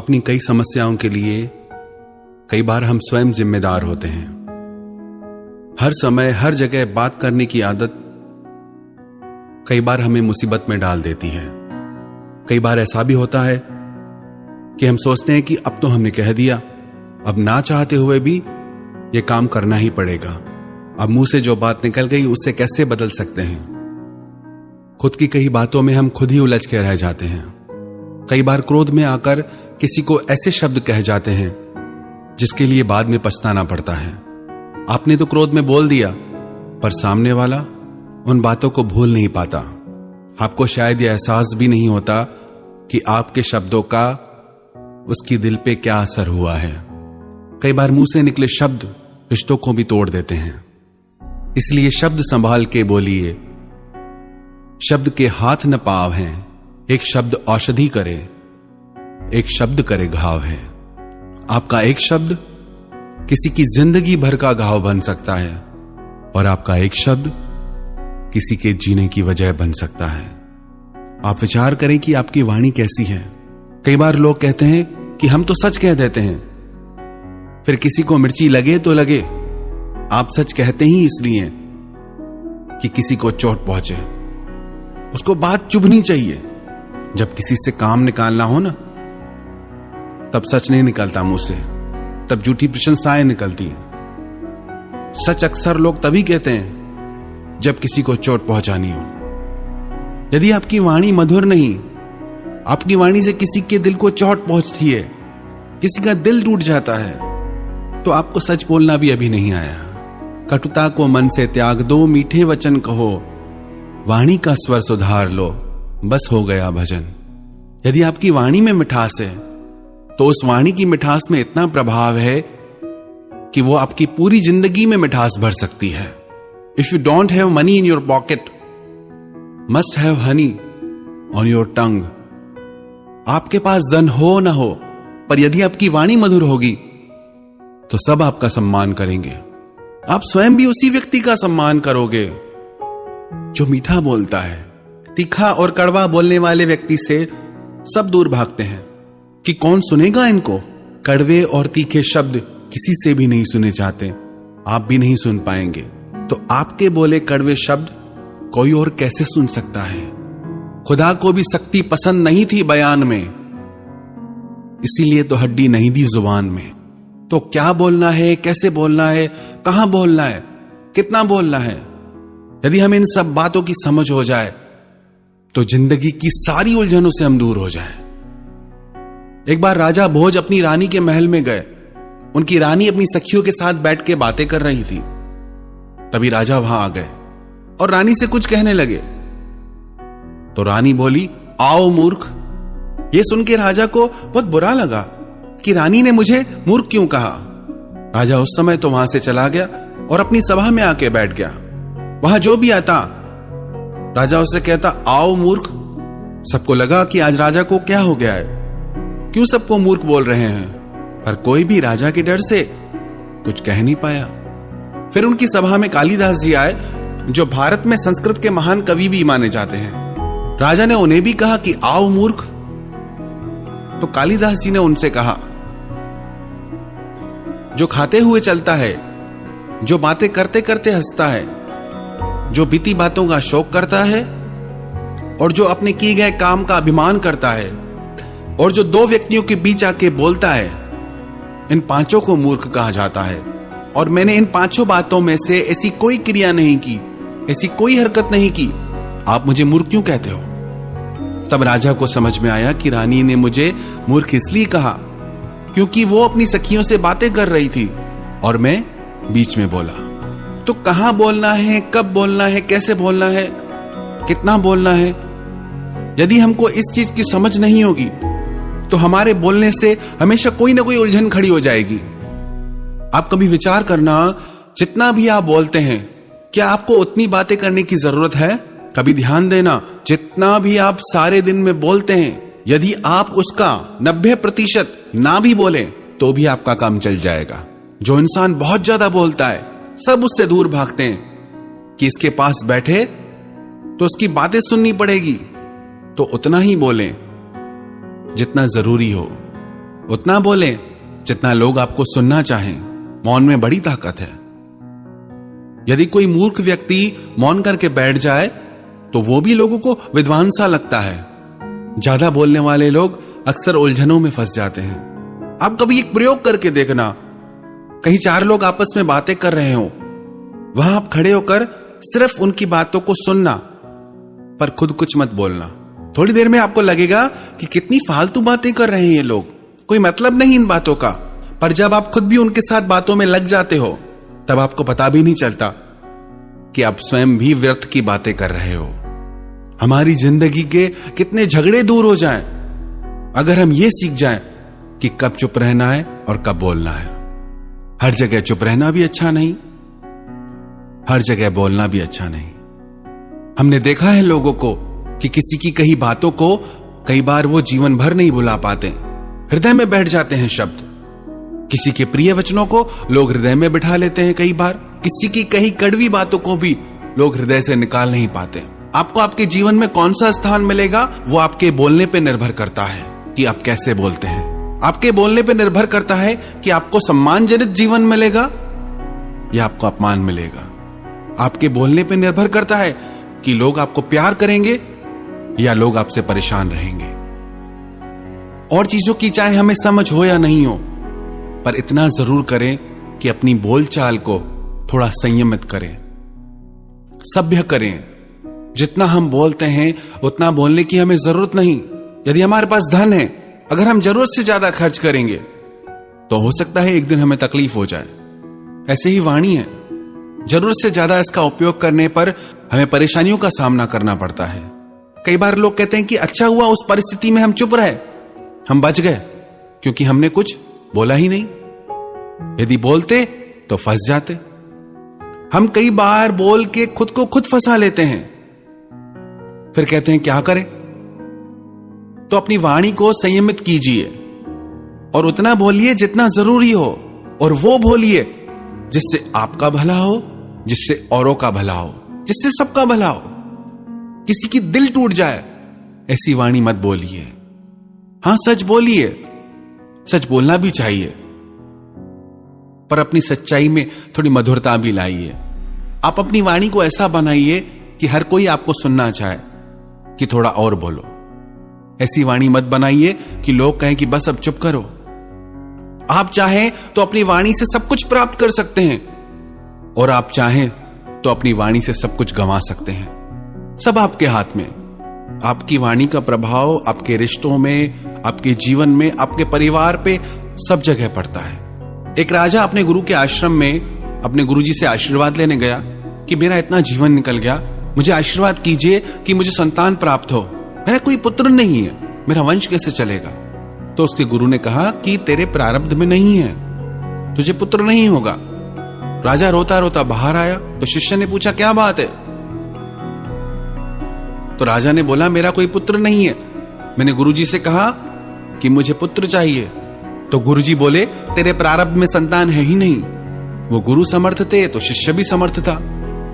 अपनी कई समस्याओं के लिए कई बार हम स्वयं जिम्मेदार होते हैं। हर समय हर जगह बात करने की आदत कई बार हमें मुसीबत में डाल देती है। कई बार ऐसा भी होता है कि हम सोचते हैं कि अब तो हमने कह दिया, अब ना चाहते हुए भी यह काम करना ही पड़ेगा। अब मुंह से जो बात निकल गई उससे कैसे बदल सकते हैं। खुद की कई बातों में हम खुद ही उलझ के रह जाते हैं। कई बार क्रोध में आकर किसी को ऐसे शब्द कह जाते हैं जिसके लिए बाद में पछताना पड़ता है। आपने तो क्रोध में बोल दिया, पर सामने वाला उन बातों को भूल नहीं पाता। आपको शायद यह एहसास भी नहीं होता कि आपके शब्दों का उसकी दिल पे क्या असर हुआ है। कई बार मुंह से निकले शब्द रिश्तों को भी तोड़ देते हैं। इसलिए शब्द संभाल के बोलिए। शब्द के हाथ न पाव हैं, एक शब्द औषधि करे, एक शब्द करे घाव है। आपका एक शब्द किसी की जिंदगी भर का घाव बन सकता है और आपका एक शब्द किसी के जीने की वजह बन सकता है। आप विचार करें कि आपकी वाणी कैसी है। कई बार लोग कहते हैं कि हम तो सच कह देते हैं, फिर किसी को मिर्ची लगे तो लगे। आप सच कहते ही इसलिए कि किसी को चोट पहुंचे। उसको बात चुभनी चाहिए। जब किसी से काम निकालना हो ना, तब सच नहीं निकलता मुंह से, तब झूठी प्रशंसाएं निकलती हैं। सच अक्सर लोग तभी कहते हैं जब किसी को चोट पहुंचानी हो। यदि आपकी वाणी मधुर नहीं, आपकी वाणी से किसी के दिल को चोट पहुंचती है, किसी का दिल टूट जाता है, तो आपको सच बोलना भी अभी नहीं आया। कटुता को मन से त्याग दो, मीठे वचन कहो, वाणी का स्वर सुधार लो, बस हो गया भजन। यदि आपकी वाणी में मिठास है तो उस वाणी की मिठास में इतना प्रभाव है कि वो आपकी पूरी जिंदगी में मिठास भर सकती है। If you don't have money in your pocket, must have Honey on your tongue. आपके पास धन हो ना हो, पर यदि आपकी वाणी मधुर होगी तो सब आपका सम्मान करेंगे। आप स्वयं भी उसी व्यक्ति का सम्मान करोगे जो मीठा बोलता है। तीखा और कड़वा बोलने वाले व्यक्ति से सब दूर भागते हैं कि कौन सुनेगा इनको। कड़वे और तीखे शब्द किसी से भी नहीं सुने जाते, आप भी नहीं सुन पाएंगे। तो आपके बोले कड़वे शब्द कोई और कैसे सुन सकता है। खुदा को भी सख्ती पसंद नहीं थी बयान में, इसीलिए तो हड्डी नहीं दी जुबान में। तो क्या बोलना है, कैसे बोलना है, कहां बोलना है, कितना बोलना है, यदि हमें इन सब बातों की समझ हो जाए तो जिंदगी की सारी उलझनों से हम दूर हो जाएं। एक बार राजा भोज अपनी रानी के महल में गए। उनकी रानी अपनी सखियों के साथ बैठ के बातें कर रही थी। तभी राजा वहां आ गए और रानी से कुछ कहने लगे। तो रानी बोली, आओ मूर्ख। यह सुन के राजा को बहुत बुरा लगा कि रानी ने मुझे मूर्ख क्यों कहा। राजा उस समय तो वहां से चला गया और अपनी सभा में आके बैठ गया। वहां जो भी आता राजा उससे कहता, आओ मूर्ख। सबको लगा कि आज राजा को क्या हो गया है, क्यों सबको मूर्ख बोल रहे हैं, पर कोई भी राजा के डर से कुछ कह नहीं पाया। फिर उनकी सभा में कालिदास जी आए, जो भारत में संस्कृत के महान कवि भी माने जाते हैं। राजा ने उन्हें भी कहा कि आओ मूर्ख। तो कालिदास जी ने उनसे कहा, जो खाते हुए चलता है, जो बातें करते करते हंसता है, जो बीती बातों का शौक करता है और जो अपने किए गए काम का अभिमान करता है और जो दो व्यक्तियों के बीच आके बोलता है, इन पांचों को मूर्ख कहा जाता है। और मैंने इन पांचों बातों में से ऐसी कोई क्रिया नहीं की, ऐसी कोई हरकत नहीं की, आप मुझे मूर्ख क्यों कहते हो। तब राजा को समझ में आया कि रानी ने मुझे मूर्ख इसलिए कहा क्योंकि वो अपनी सखियों से बातें कर रही थी और मैं बीच में बोला। तो कहां बोलना है, कब बोलना है, कैसे बोलना है, कितना बोलना है, यदि हमको इस चीज की समझ नहीं होगी तो हमारे बोलने से हमेशा कोई ना कोई उलझन खड़ी हो जाएगी। आप कभी विचार करना, जितना भी आप बोलते हैं, क्या आपको उतनी बातें करने की जरूरत है। कभी ध्यान देना, जितना भी आप सारे दिन में बोलते हैं, यदि आप उसका 90% ना भी बोले तो भी आपका काम चल जाएगा। जो इंसान बहुत ज्यादा बोलता है, सब उससे दूर भागते हैं कि इसके पास बैठे तो उसकी बातें सुननी पड़ेगी, तो उतना ही बोलें जितना जरूरी हो। उतना बोलें जितना लोग आपको सुनना चाहें। मौन में बड़ी ताकत है। यदि कोई मूर्ख व्यक्ति मौन करके बैठ जाए तो वो भी लोगों को विद्वान सा लगता है। ज्यादा बोलने वाले लोग अक्सर उलझनों में फंस जाते हैं। आप कभी एक प्रयोग करके देखना, कहीं 4 लोग आपस में बातें कर रहे हो, वहां आप खड़े होकर सिर्फ उनकी बातों को सुनना, पर खुद कुछ मत बोलना। थोड़ी देर में आपको लगेगा कि कितनी फालतू बातें कर रहे हैं ये लोग, कोई मतलब नहीं इन बातों का। पर जब आप खुद भी उनके साथ बातों में लग जाते हो तब आपको पता भी नहीं चलता कि आप स्वयं भी व्यर्थ की बातें कर रहे हो। हमारी जिंदगी के कितने झगड़े दूर हो जाएं अगर हम ये सीख जाएं कि कब चुप रहना है और कब बोलना है। हर जगह चुप रहना भी अच्छा नहीं, हर जगह बोलना भी अच्छा नहीं। हमने देखा है लोगों को कि किसी की कही बातों को कई बार वो जीवन भर नहीं भुला पाते, हृदय में बैठ जाते हैं शब्द। किसी के प्रिय वचनों को लोग हृदय में बिठा लेते हैं, कई बार किसी की कही कड़वी बातों को भी लोग हृदय से निकाल नहीं पाते। आपको आपके जीवन में कौन सा स्थान मिलेगा वो आपके बोलने पे निर्भर करता है कि आप कैसे बोलते हैं। आपके बोलने पे निर्भर करता है कि आपको सम्मानजनक जीवन मिलेगा या आपको अपमान मिलेगा। आपके बोलने पे निर्भर करता है कि लोग आपको प्यार करेंगे या लोग आपसे परेशान रहेंगे। और चीजों की चाहे हमें समझ हो या नहीं हो, पर इतना जरूर करें कि अपनी बोलचाल को थोड़ा संयमित करें, सभ्य करें। जितना हम बोलते हैं उतना बोलने की हमें जरूरत नहीं। यदि हमारे पास धन है, अगर हम जरूरत से ज्यादा खर्च करेंगे तो हो सकता है एक दिन हमें तकलीफ हो जाए। ऐसे ही वाणी है, जरूरत से ज्यादा इसका उपयोग करने पर हमें परेशानियों का सामना करना पड़ता है। कई बार लोग कहते हैं कि अच्छा हुआ उस परिस्थिति में हम चुप रहे, हम बच गए, क्योंकि हमने कुछ बोला ही नहीं। यदि बोलते तो फंस जाते। हम कई बार बोल के खुद को खुद फंसा लेते हैं, फिर कहते हैं क्या करें। तो अपनी वाणी को संयमित कीजिए और उतना बोलिए जितना जरूरी हो, और वो बोलिए जिससे आपका भला हो, जिससे औरों का भला हो, जिससे सबका भला हो। किसी की दिल टूट जाए ऐसी वाणी मत बोलिए। हां, सच बोलिए, सच बोलना भी चाहिए, पर अपनी सच्चाई में थोड़ी मधुरता भी लाइए। आप अपनी वाणी को ऐसा बनाइए कि हर कोई आपको सुनना चाहे कि थोड़ा और बोलो। ऐसी वाणी मत बनाइए कि लोग कहें कि बस अब चुप करो। आप चाहें तो अपनी वाणी से सब कुछ प्राप्त कर सकते हैं, और आप चाहें तो अपनी वाणी से सब कुछ गंवा सकते हैं। सब आपके हाथ में। आपकी वाणी का प्रभाव आपके रिश्तों में, आपके जीवन में, आपके परिवार पे सब जगह पड़ता है। एक राजा अपने गुरु के आश्रम में अपने गुरुजी से आशीर्वाद लेने गया कि मेरा इतना जीवन निकल गया, मुझे आशीर्वाद कीजिए कि मुझे संतान प्राप्त हो। मेरा कोई पुत्र नहीं है, मेरा वंश कैसे चलेगा। तो उसके गुरु ने कहा कि तेरे प्रारब्ध में नहीं है, तुझे पुत्र नहीं होगा। राजा रोता रोता बाहर आया तो शिष्य ने पूछा क्या बात है। तो राजा ने बोला मेरा कोई पुत्र नहीं है, मैंने गुरुजी से कहा कि मुझे पुत्र चाहिए। तो गुरुजी बोले तेरे प्रारब्ध में संतान है ही नहीं। वो गुरु समर्थ थे तो शिष्य भी समर्थ था।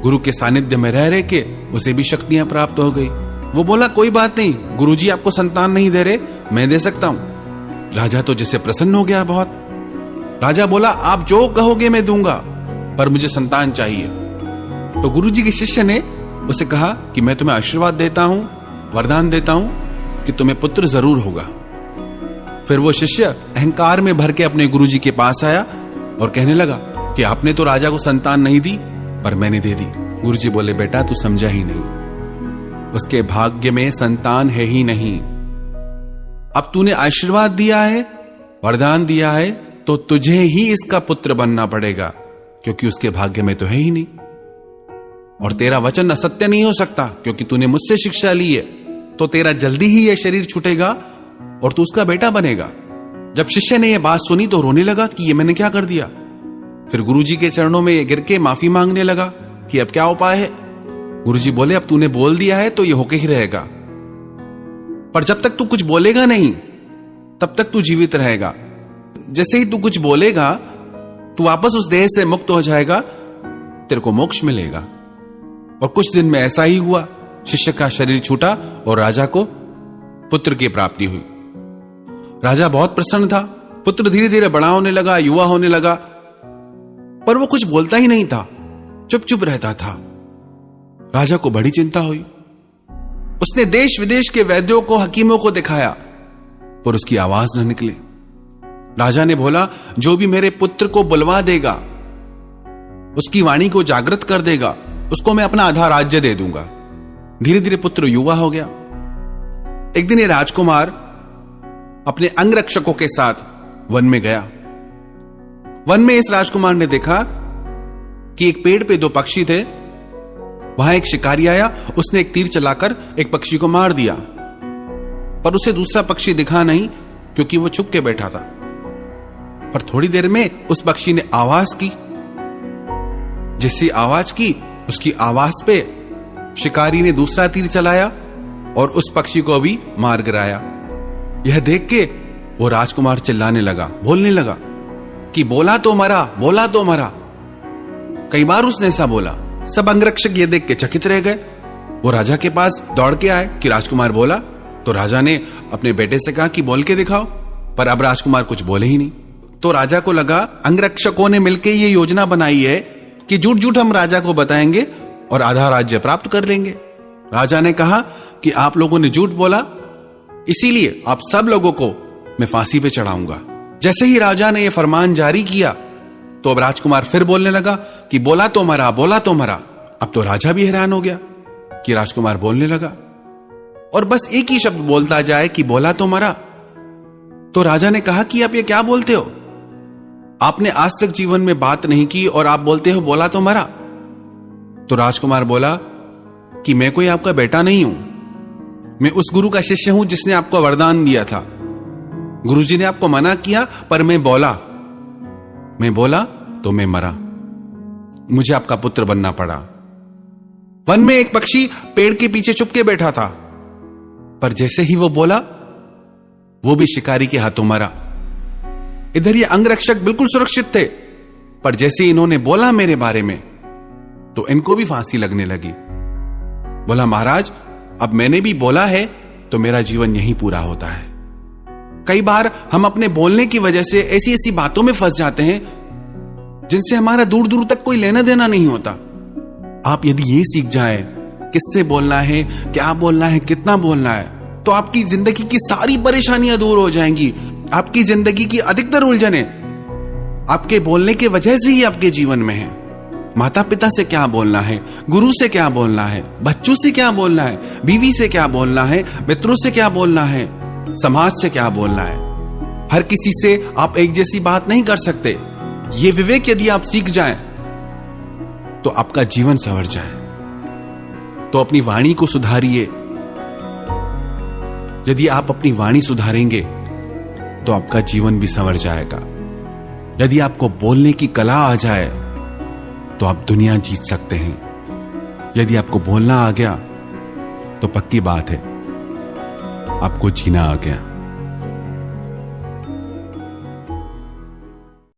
गुरु के सानिध्य में रह के उसे भी शक्तियां प्राप्त हो गई। वो बोला कोई बात नहीं, गुरुजी आपको संतान नहीं दे रहे, मैं दे सकता हूं। राजा तो जिससे प्रसन्न हो गया बहुत। राजा बोला आप जो कहोगे मैं दूंगा, पर मुझे संतान चाहिए। तो गुरुजी के शिष्य ने उसे कहा कि मैं तुम्हें आशीर्वाद देता हूं, वरदान देता हूं कि तुम्हें पुत्र जरूर होगा। फिर वो शिष्य अहंकार में भर के अपने गुरुजी के पास आया और कहने लगा कि आपने तो राजा को संतान नहीं दी, पर मैंने दे दी। गुरुजी बोले बेटा तू समझा ही नहीं, उसके भाग्य में संतान है ही नहीं। अब तूने आशीर्वाद दिया है, वरदान दिया है, तो तुझे ही इसका पुत्र बनना पड़ेगा, क्योंकि उसके भाग्य में तो है ही नहीं। और तेरा वचन असत्य नहीं हो सकता, क्योंकि तूने मुझसे शिक्षा ली है, तो तेरा जल्दी ही यह शरीर छूटेगा और तू उसका बेटा बनेगा। जब शिष्य ने यह बात सुनी तो रोने लगा कि ये मैंने क्या कर दिया। फिर गुरुजी के चरणों में गिर के माफी मांगने लगा कि अब क्या उपाय है। गुरुजी बोले अब तूने बोल दिया है तो ये होके ही रहेगा, पर जब तक तू कुछ बोलेगा नहीं तब तक तू जीवित रहेगा। जैसे ही तू कुछ बोलेगा तू वापस उस देह से मुक्त हो जाएगा, तेरे को मोक्ष मिलेगा। और कुछ दिन में ऐसा ही हुआ, शिष्य का शरीर छूटा और राजा को पुत्र की प्राप्ति हुई। राजा बहुत प्रसन्न था, पुत्र धीरे धीरे बड़ा होने लगा, युवा होने लगा, पर वो कुछ बोलता ही नहीं था, चुप चुप रहता था। राजा को बड़ी चिंता हुई। उसने देश विदेश के वैद्यों को, हकीमों को दिखाया, पर उसकी आवाज न निकले। राजा ने बोला, जो भी मेरे पुत्र को बुलवा देगा, उसकी वाणी को जागृत कर देगा, उसको मैं अपना आधा राज्य दे दूंगा। धीरे धीरे पुत्र युवा हो गया। एक दिन ये राजकुमार अपने अंगरक्षकों के साथ वन में गया। वन में इस राजकुमार ने देखा कि एक पेड़ पे दो पक्षी थे। वहां एक शिकारी आया, उसने एक तीर चलाकर एक पक्षी को मार दिया, पर उसे दूसरा पक्षी दिखा नहीं, क्योंकि वो छुप के बैठा था। पर थोड़ी देर में उस पक्षी ने आवाज की। जिससे आवाज की, उसकी आवाज पे शिकारी ने दूसरा तीर चलाया और उस पक्षी को भी मार गिराया। यह देख के वो राजकुमार चिल्लाने लगा, बोलने लगा कि बोला तो मरा, बोला तो मरा। कई बार उसने ऐसा बोला। सब अंगरक्षक ये देख के चकित रह गए। वो राजा के पास दौड़ के आए कि राजकुमार बोला। तो राजा ने अपने बेटे से कहा कि बोल के दिखाओ, पर अब राजकुमार कुछ बोले ही नहीं। तो राजा को लगा अंगरक्षकों ने मिलकर ये योजना बनाई है कि झूठ झूठ हम राजा को बताएंगे और आधा राज्य प्राप्त कर लेंगे। राजा ने कहा कि आप लोगों ने झूठ बोला, इसीलिए आप सब लोगों को मैं फांसी पे चढ़ाऊंगा। जैसे ही राजा ने यह फरमान जारी किया, तो अब राजकुमार फिर बोलने लगा कि बोला तो मरा, बोला तो मरा। अब तो राजा भी हैरान हो गया कि राजकुमार बोलने लगा और बस एक ही शब्द बोलता जाए कि बोला तो मरा। तो राजा ने कहा कि आप ये क्या बोलते हो? आपने आज तक जीवन में बात नहीं की और आप बोलते हो बोला तो मरा। तो राजकुमार बोला कि मैं कोई आपका बेटा नहीं हूं, मैं उस गुरु का शिष्य हूं जिसने आपको वरदान दिया था। गुरुजी ने आपको मना किया, पर मैं बोला तो मैं मरा। मुझे आपका पुत्र बनना पड़ा। वन में एक पक्षी पेड़ के पीछे चुप के बैठा था, पर जैसे ही वो बोला, वो भी शिकारी के हाथों मरा। इधर ये अंगरक्षक बिल्कुल सुरक्षित थे, पर जैसे इन्होंने बोला मेरे बारे में, तो इनको भी फांसी लगने लगी। बोला, महाराज, अब मैंने भी बोला है तो मेरा जीवन यहीं पूरा होता है। कई बार हम अपने बोलने की वजह से ऐसी ऐसी बातों में फंस जाते हैं जिनसे हमारा दूर दूर तक कोई लेना देना नहीं होता। आप यदि ये सीख जाएं किससे बोलना है, क्या बोलना है, कितना बोलना है, तो आपकी जिंदगी की सारी परेशानियां दूर हो जाएंगी। आपकी जिंदगी की अधिकतर उलझने आपके बोलने के वजह से ही आपके जीवन में है। माता पिता से क्या बोलना है, गुरु से क्या बोलना है, बच्चों से क्या बोलना है, बीवी से क्या बोलना है, मित्रों से क्या बोलना है, समाज से क्या बोलना है। हर किसी से आप एक जैसी बात नहीं कर सकते। ये विवेक यदि आप सीख जाएं, तो आपका जीवन संवर जाए। तो अपनी वाणी को सुधारिए। यदि आप अपनी वाणी सुधारेंगे, तो आपका जीवन भी संवर जाएगा। यदि आपको बोलने की कला आ जाए, तो आप दुनिया जीत सकते हैं। यदि आपको बोलना आ गया, तो पक्की बात है, आपको जीना आ गया।